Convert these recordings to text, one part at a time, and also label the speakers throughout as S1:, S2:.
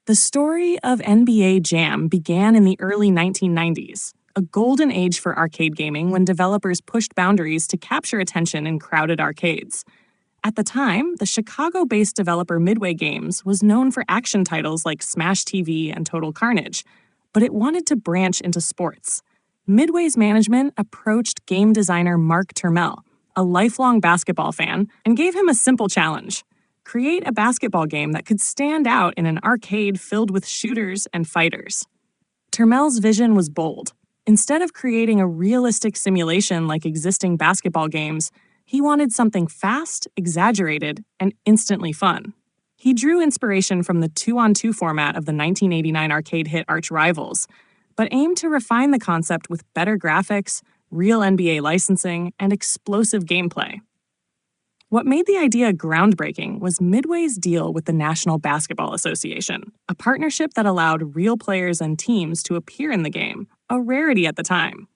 S1: The story of NBA Jam began in the early 1990s, a golden age for arcade gaming when developers pushed boundaries to capture attention in crowded arcades. At the time, the Chicago-based developer Midway Games was known for action titles like Smash TV and Total Carnage, but it wanted to branch into sports. Midway's management approached game designer Mark Turmel, a lifelong basketball fan, and gave him a simple challenge: create a basketball game that could stand out in an arcade filled with shooters and fighters. Turmel's vision was bold. Instead of creating a realistic simulation like existing basketball games, he wanted something fast, exaggerated, and instantly fun. He drew inspiration from the 2-on-2 format of the 1989 arcade hit Arch Rivals, but aimed to refine the concept with better graphics, real NBA licensing, and explosive gameplay. What made the idea groundbreaking was Midway's deal with the National Basketball Association, a partnership that allowed real players and teams to appear in the game, a rarity at the time.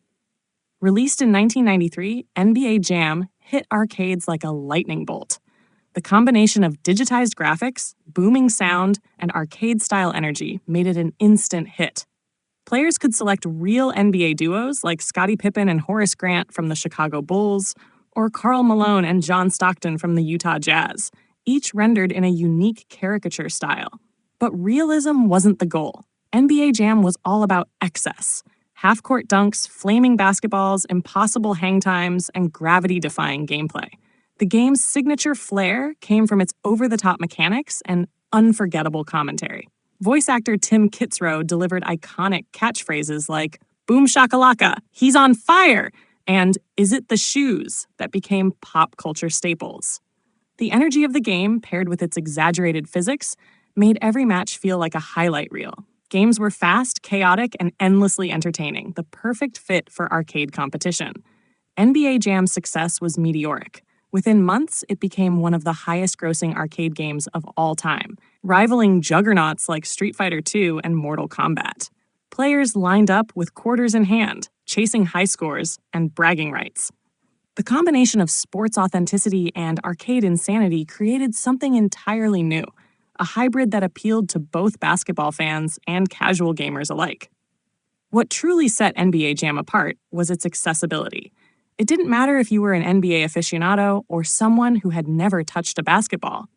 S1: Released in 1993, NBA Jam hit arcades like a lightning bolt. The combination of digitized graphics, booming sound, and arcade-style energy made it an instant hit. Players could select real NBA duos like Scottie Pippen and Horace Grant from the Chicago Bulls, or Karl Malone and John Stockton from the Utah Jazz, each rendered in a unique caricature style. But realism wasn't the goal. NBA Jam was all about excess: half-court dunks, flaming basketballs, impossible hang times, and gravity-defying gameplay. The game's signature flair came from its over-the-top mechanics and unforgettable commentary. Voice actor Tim Kitzrow delivered iconic catchphrases like, "Boom shakalaka, he's on fire!" and "Is it the shoes?" that became pop culture staples. The energy of the game, paired with its exaggerated physics, made every match feel like a highlight reel. Games were fast, chaotic, and endlessly entertaining, the perfect fit for arcade competition. NBA Jam's success was meteoric. Within months, it became one of the highest-grossing arcade games of all time, rivaling juggernauts like Street Fighter II and Mortal Kombat. Players lined up with quarters in hand, chasing high scores and bragging rights. The combination of sports authenticity and arcade insanity created something entirely new, a hybrid that appealed to both basketball fans and casual gamers alike. What truly set NBA Jam apart was its accessibility. It didn't matter if you were an NBA aficionado or someone who had never touched a basketball.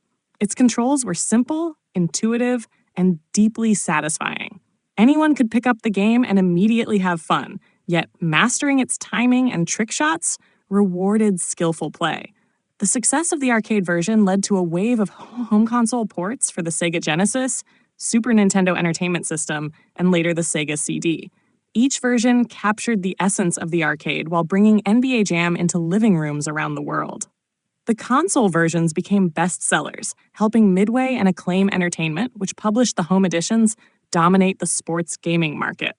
S1: Its controls were simple, intuitive, and deeply satisfying. Anyone could pick up the game and immediately have fun, yet mastering its timing and trick shots rewarded skillful play. The success of the arcade version led to a wave of home console ports for the Sega Genesis, Super Nintendo Entertainment System, and later the Sega CD. Each version captured the essence of the arcade while bringing NBA Jam into living rooms around the world. The console versions became bestsellers, helping Midway and Acclaim Entertainment, which published the home editions, dominate the sports gaming market.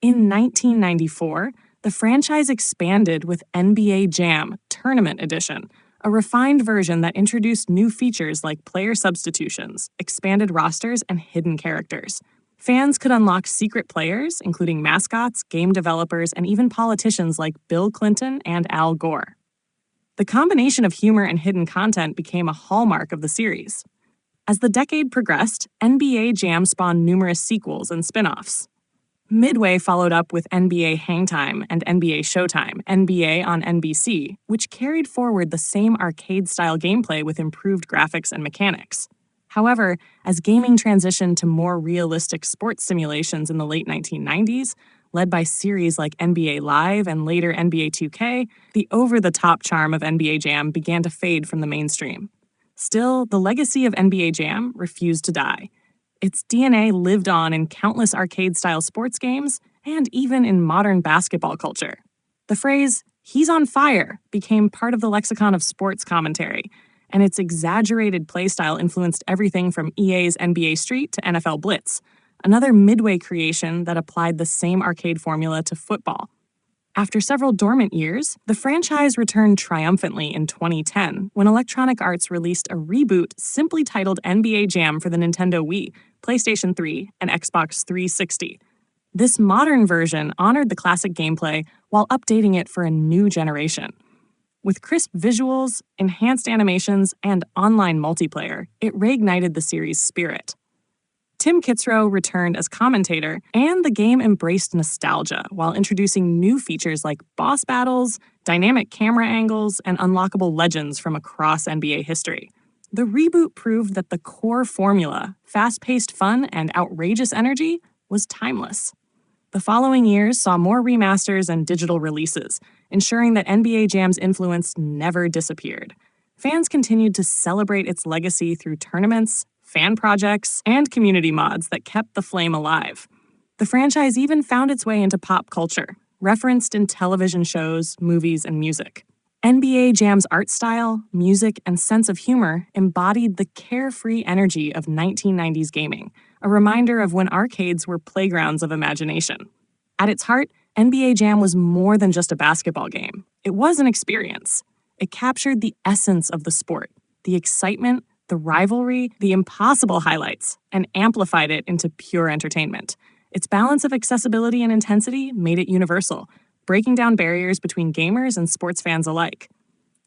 S1: In 1994, the franchise expanded with NBA Jam Tournament Edition, a refined version that introduced new features like player substitutions, expanded rosters, and hidden characters. Fans could unlock secret players, including mascots, game developers, and even politicians like Bill Clinton and Al Gore. The combination of humor and hidden content became a hallmark of the series. As the decade progressed, NBA Jam spawned numerous sequels and spin-offs. Midway followed up with NBA Hangtime and NBA Showtime, NBA on NBC, which carried forward the same arcade-style gameplay with improved graphics and mechanics. However, as gaming transitioned to more realistic sports simulations in the late 1990s, led by series like NBA Live and later NBA 2K, the over-the-top charm of NBA Jam began to fade from the mainstream. Still, the legacy of NBA Jam refused to die. Its DNA lived on in countless arcade-style sports games and even in modern basketball culture. The phrase, "he's on fire," became part of the lexicon of sports commentary, and its exaggerated playstyle influenced everything from EA's NBA Street to NFL Blitz, another Midway creation that applied the same arcade formula to football. After several dormant years, the franchise returned triumphantly in 2010 when Electronic Arts released a reboot simply titled NBA Jam for the Nintendo Wii, PlayStation 3, and Xbox 360. This modern version honored the classic gameplay while updating it for a new generation. With crisp visuals, enhanced animations, and online multiplayer, it reignited the series' spirit. Tim Kitzrow returned as commentator, and the game embraced nostalgia while introducing new features like boss battles, dynamic camera angles, and unlockable legends from across NBA history. The reboot proved that the core formula, fast-paced fun and outrageous energy, was timeless. The following years saw more remasters and digital releases, ensuring that NBA Jam's influence never disappeared. Fans continued to celebrate its legacy through tournaments, fan projects, and community mods that kept the flame alive. The franchise even found its way into pop culture, referenced in television shows, movies, and music. NBA Jam's art style, music, and sense of humor embodied the carefree energy of 1990s gaming, a reminder of when arcades were playgrounds of imagination. At its heart, NBA Jam was more than just a basketball game. It was an experience. It captured the essence of the sport, the excitement, the rivalry, the impossible highlights, and amplified it into pure entertainment. Its balance of accessibility and intensity made it universal, breaking down barriers between gamers and sports fans alike.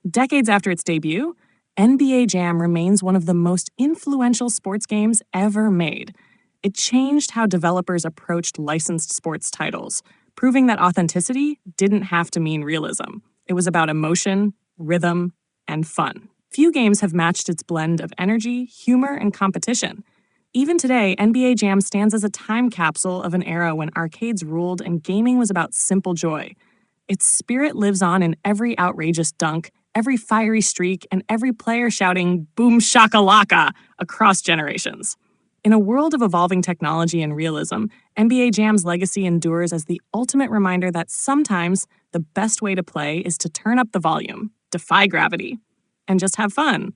S1: Decades after its debut, NBA Jam remains one of the most influential sports games ever made. It changed how developers approached licensed sports titles, proving that authenticity didn't have to mean realism. It was about emotion, rhythm, and fun. Few games have matched its blend of energy, humor, and competition. Even today, NBA Jam stands as a time capsule of an era when arcades ruled and gaming was about simple joy. Its spirit lives on in every outrageous dunk, every fiery streak, and every player shouting "Boom shakalaka" across generations. In a world of evolving technology and realism, NBA Jam's legacy endures as the ultimate reminder that sometimes the best way to play is to turn up the volume, defy gravity, and just have fun.